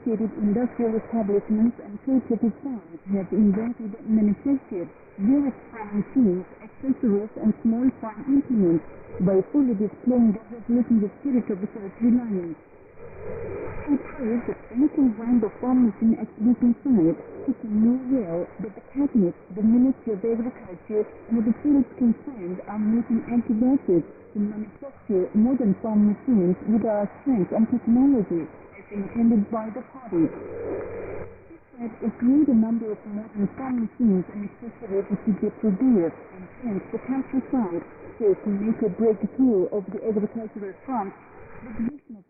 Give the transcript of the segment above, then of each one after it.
sophisticated industrial establishments and cooperative farms have invented and manufactured various farm machines, accessories, and small farm implements by fully displaying the revolutionary spirit of self-reliance. He praised that any combined the farm machine exhibition site, he knew well that the Cabinet, the Ministry of Agriculture, and the fields concerned are making active efforts to manufacture modern farm machines with our strength and technology as intended by the party. He said a greater number of modern farm machines and accessories should be produced, and hence the countryside so to make a breakthrough of the agricultural front, the direction of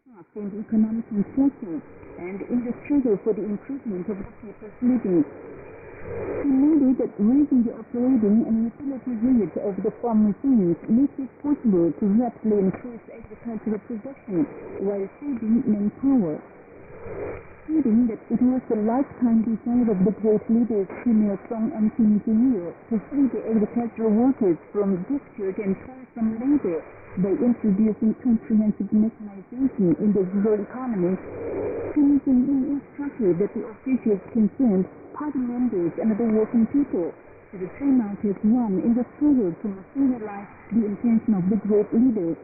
trust in the economic inflation and in the struggle for the improvement of the people's living. He noted that raising the operating and utility rates of the farm machines makes it possible to rapidly increase agricultural production while saving manpower. Stating that it was the lifetime desire of the great leaders Kim Il-sung and Kim Il to free the agricultural workers from dispute and toilsome labor by introducing comprehensive mechanization in the rural economy. Kim Il instructed that the officials concerned, party members, and other working people should turn out as one in the struggle to materialize the intention of the great leaders.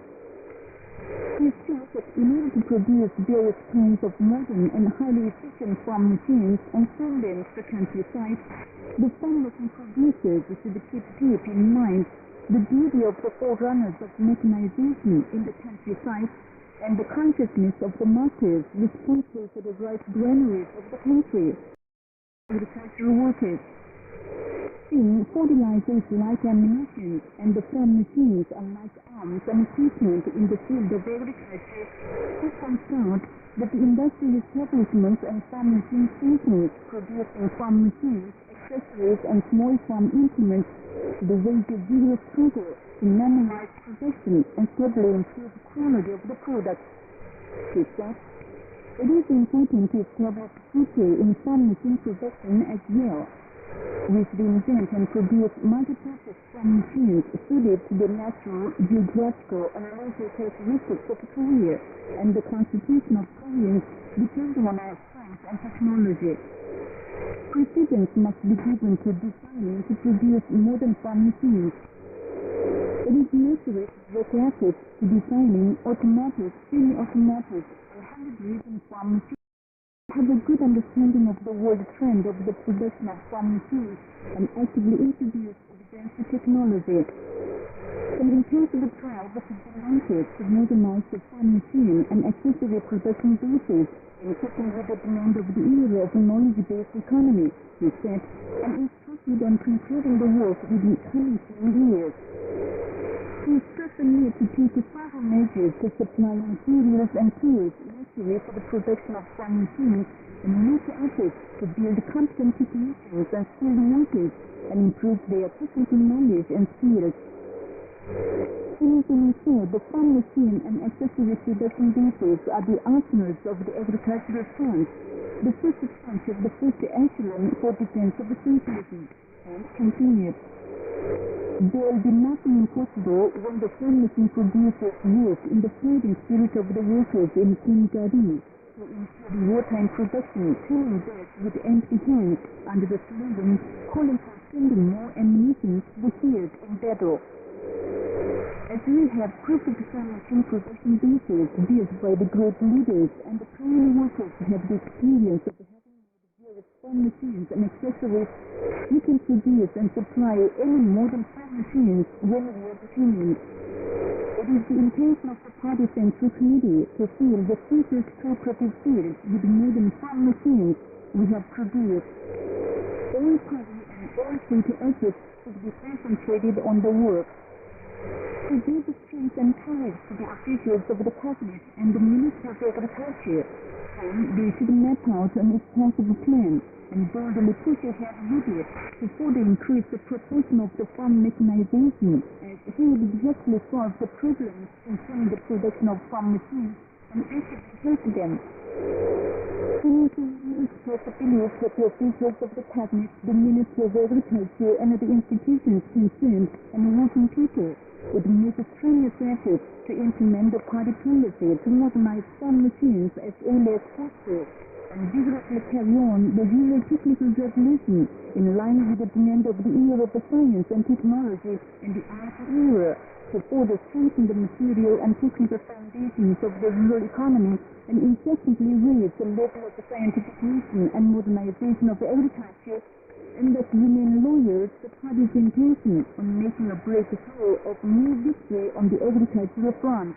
He said that in order to produce various kinds of modern and highly efficient farm machines and sell them to the countryside, the farm machine producers should keep deep in mind the duty of the forerunners of mechanization in the countryside and the consciousness of the masters responsible for the rice granaries of the country. Agricultural workers. Seeing fertilizers like ammunition and the farm machines are like arms and equipment in the field of agriculture, he points out that the industrial establishments and farm machine stations producing farm machines, accessories, and small farm implements should wage a vigorous struggle to normalize production and steadily improve the quality of the product. He said, it is important to establish a future in farm machine production as well. We should invent and produce multi-purpose farm machines suited to the natural, geographical, and local characteristics of Korea and the constitution of Koreans depending on our strength and technology. Precedence must be given to designing to produce modern farm machines. It is necessary to direct efforts to designing automatic, semi-automatic, and hand-driven farm machines. Have a good understanding of the world trend of the production of farm machines and actively introduce advanced technology. An intensive trial has been launched to modernize the farm machine and accessory production bases in keeping with the demand of the era of a knowledge-based economy, he said, and instructed on concluding the work within coming 2 years. He stressed the need to take further measures to supply materials and tools necessary for the production of farm machines and make efforts to build competent technicians and skilled workers and improve their technical knowledge and skills. He said the farm machine and accessory production bases are the arsenals of the agricultural front, the first tranche of the first echelon for defense of the socialism, and continued. There will be nothing impossible when the farm machine producers work in the fighting spirit of the workers in Kinigari to ensure the wartime production, turning back with empty hands under the slogan calling for sending more ammunition to the field in battle. As we have perfect farm machine production bases built by the great leaders and the common workers have the experience of having made various farm machines and accessories, we can produce and supply any modern farm machines when we are determined. It is the intention of the Party Central Committee to fill the first cooperative fields with modern farm machines we have produced. All party and all state efforts should be concentrated on the work. To give the strength and courage to the officials of the Cabinet and the Ministry of Agriculture, then they should map out an responsible plan and boldly push ahead with it to further increase the proportion of the farm mechanization as he would exactly solve the problems concerning the production of farm machines and actively help them. He expressed the belief that the officials of the Cabinet, the Ministry of Agriculture, and the institutions concerned and working people would make a strenuous effort to implement the party policy to modernize farm machines as early as possible and vigorously carry on the usual technical revolution in line with the demand of the era of the science and technology and the art era, to further strengthen the material and technical foundations of the rural economy and incessantly raise the level of the scientification and modernization of agriculture, and thus remain loyal to the party's intention on making a breakthrough of new victory on the agricultural front.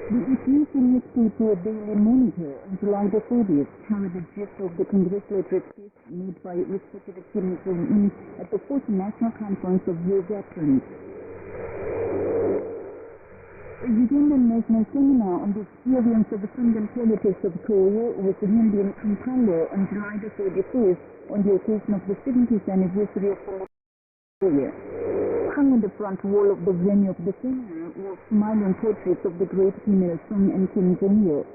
The Ethiopian newspaper Daily Monitor on July the 30th carried the gist of the congratulatory speech made by respected Kim Jong-un at the 4th National Conference of War Veterans. A Ugandan national seminar on the experience of the Kingdom politics of Korea was held in Kampala on July the 31st on the occasion of the 70th anniversary of Korea. Hung on the front wall of the venue of the seminar were smiling portraits of the great female Song and Kim Jong-il.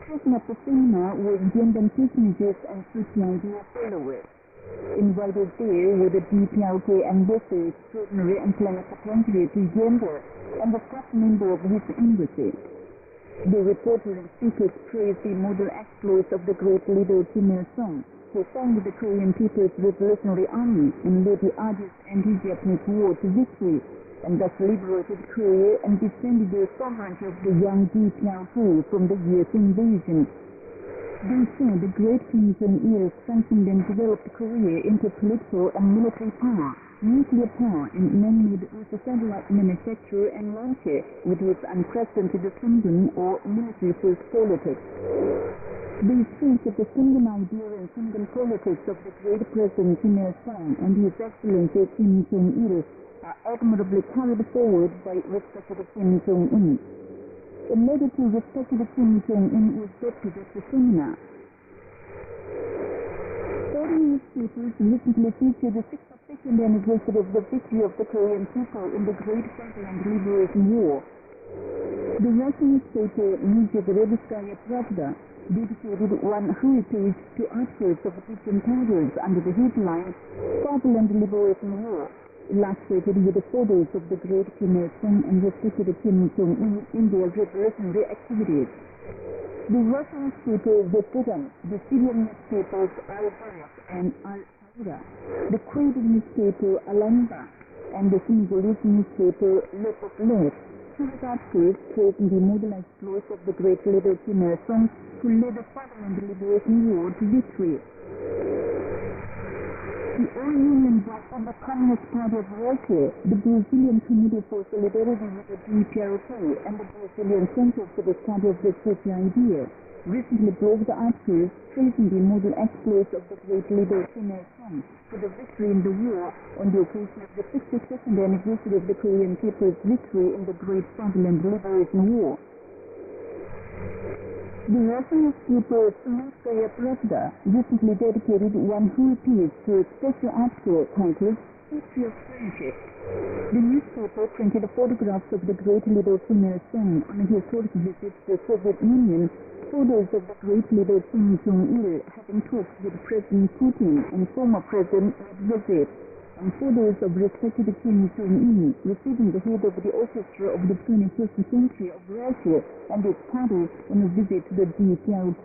Present at the seminar were Ugandan personages and CPID followers. Invited there were the DPRK ambassador, extraordinary and plenipotentiary to Uganda, and the top member of his embassy. The reporter and speakers praised the model exploits of the great leader Kim Il-sung, who founded the Korean People's Revolutionary Army and led the arduous anti-Japanese war to victory, and thus liberated Korea and defended the sovereignty of the young DPRK from the US invasion. They said the great Kim Jong-il strengthened and developed Korea into political and military power, nuclear power, and man-made satellite manufacture and launcher with its unprecedented Kingdom or military-first politics. They stressed that the Kingdom idea and Kingdom politics of the great President Kim Il-sung and His Excellency Kim Jong-il are admirably carried forward by respected Kim Jong-un. A letter to respected Kim Jong-un was adopted at the seminar. 40 newspapers recently featured the 62nd anniversary of the victory of the Korean people in the Great Fatherland Liberation War. The Russian newspaper Newsevredskaya Pravda dedicated one whole page to articles of different titles under the headline Fatherland Liberation War, illustrated with the photos of the great Kim Il-sung and respected Kim Jong-un in their revolutionary activities. The Russian newspaper The Kujang, the Syrian newspapers Al-Bayt and Al-Tahira, the Kurdish newspaper Al-Anba, and the Senegalese newspaper Le Peuple, carried articles praising the model exploits of the great leader Kim Il-sung, who led the Fatherland Liberation War to victory. The all-union bloc of the Communist Party of Russia, the Brazilian Committee for Solidarity with the DPRK, and the Brazilian Center for the Study of the CPID recently broke the articles praising the model exploits of the great leader Kim Il-sung for the victory in the war on the occasion of the 62nd anniversary of the Korean people's victory in the Great Fatherland Liberation War. The Russian newspaper Smolskaya Pravda recently dedicated one whole page to a special article titled History of Friendship. The newspaper printed photographs of the great leader Kim Il-sung on a historic visit to the Soviet Union, photos of the great leader Kim Jong-il having talks with President Putin and former President Medvedev, and photos of respected Kim Jong-un receiving the head of the orchestra of the 21st century of Russia and its party on a visit to the DPRK.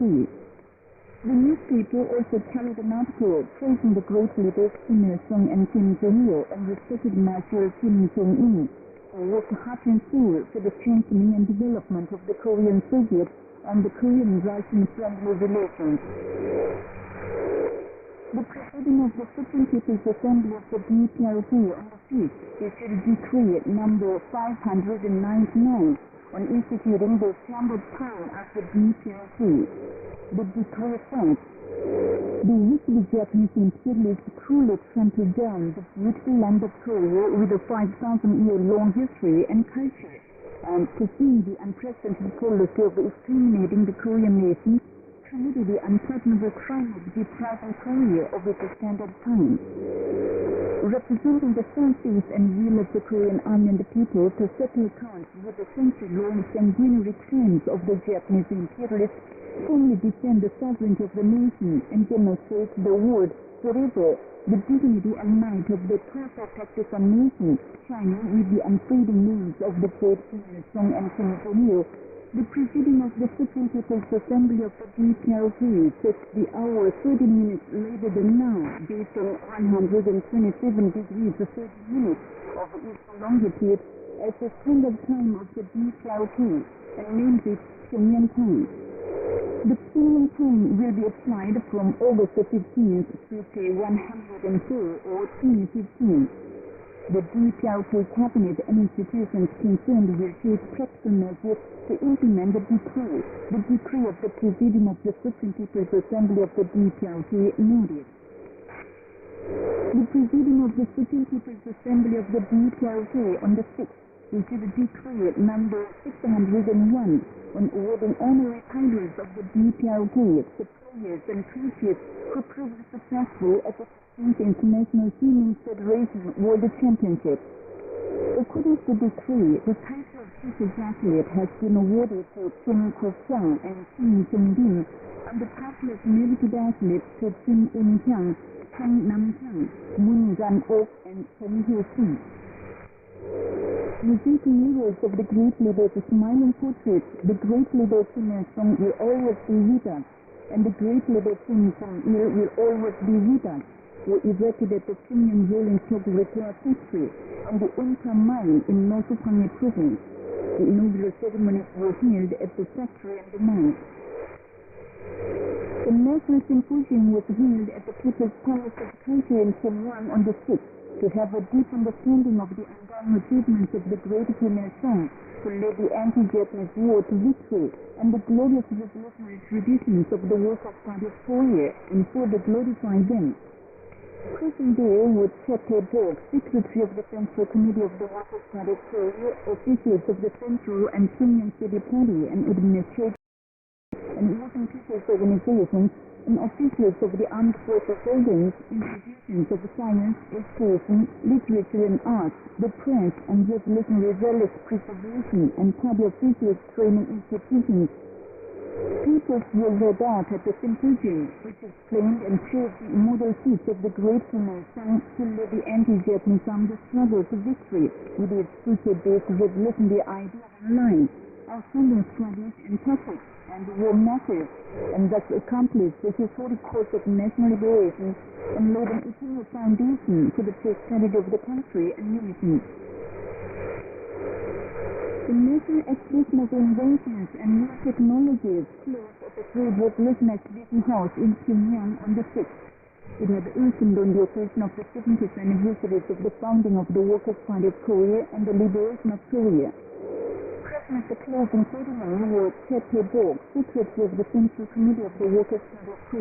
The newspaper also carried an article praising the great leaders Kim Il-sung and Kim Jong-il and respected Marshal Kim Jong-un, who worked heart and soul for the strengthening and development of the Korean Soviet and the Korean-Russian friendly relations. The President of the Supreme People's Assembly of the DPRK on the 5th issued Decree number 599 on instituting the standard time of the DPRK. The decree says, the wicked Japanese imperialists cruelly trampled down the beautiful land of Korea with a 5,000-year-long history and culture, and pursuing the unprecedented policy of exterminating the Korean nation, committed the unpardonable crime of depriving Korea of its standard time. Representing the forces and will of the Korean army and the people to settle accounts with the century-long sanguinary crimes of the Japanese imperialists, firmly defend the sovereignty of the nation and demonstrate the world forever the dignity and might of the proper Pakistan nation, shining with the unfading names of the great Kim Il-sung and Kim Jong-il, The President of the Supreme People's Assembly of the DPLP set the hour 30 minutes later than now, based on 127 degrees 30 minutes of eastern longitude, as the standard time of the DPLP, and named it Pyongyang time. The Pyongyang time will be applied from August 15th to K104 or T15. The DPLP cabinet and institutions concerned will take practical measures to implement the decree of the President of the Supreme People's Assembly of the DPLP noted. The President of the Supreme People's Assembly of the DPLP on the 6th issued decree number 601 on awarding honorary titles of the DPLP to players and coaches who proved successful at the 15th International Swimming Federation World Championship. According to the decree, the title of chief athlete has been awarded to Kujang and Kujang, and the title of merited athlete to Kang Nam-kyang, Moon Gan-ok, and Chen Hyo-sing. With the heroes of the great leader's smiling portraits, the great leader Kim Il-sung will always be with us, and the great leader Kim Jong-il will always be with us, were erected at the Pyongyang Rolling Stock Repair Factory on the Unka Mine in North Gangwon Province. The inaugural ceremonies were held at the factory and the mine. The National Symposium was held at the People's Palace of Culture in Pyongyang on the 6th to have a deep understanding of the ongoing achievements of the great Kim Il-sung to lead the anti-Japanese war to victory and the glorious revolutionary traditions of the Workers' Party of Korea and further glorify them. Present there were Che Tae-bok, Secretary of the Central Committee of the Workers' Party of Korea, officials of the Central and Pyongyang City Party and administration and working people's organizations, and officials of the armed forces organs, institutions of science, education, literature and arts, the press and revolutionary relics preservation and party officials training institutions. Papers were read out at the symposium, which explained and showed the immortal feats of the great Kim Il-sung to lead the anti-Japanese armed struggle to victory with its future-based revolutionary ideas and lines, outstanding strategies and tactics, and were massive, and thus accomplished the historic course of national liberation and laid an eternal foundation for the prosperity of the country and unity. The National Exhibition of Inventions and New Technologies closed at the Third Revolution Exhibition House in Pyongyang on the 6th. It had opened on the occasion of the 70th anniversaries of the founding of the Workers' Party of Korea and the liberation of Korea. Present at the closing ceremony were Che Tae-bok, Secretary of the Central Committee of the Workers' Party of Korea.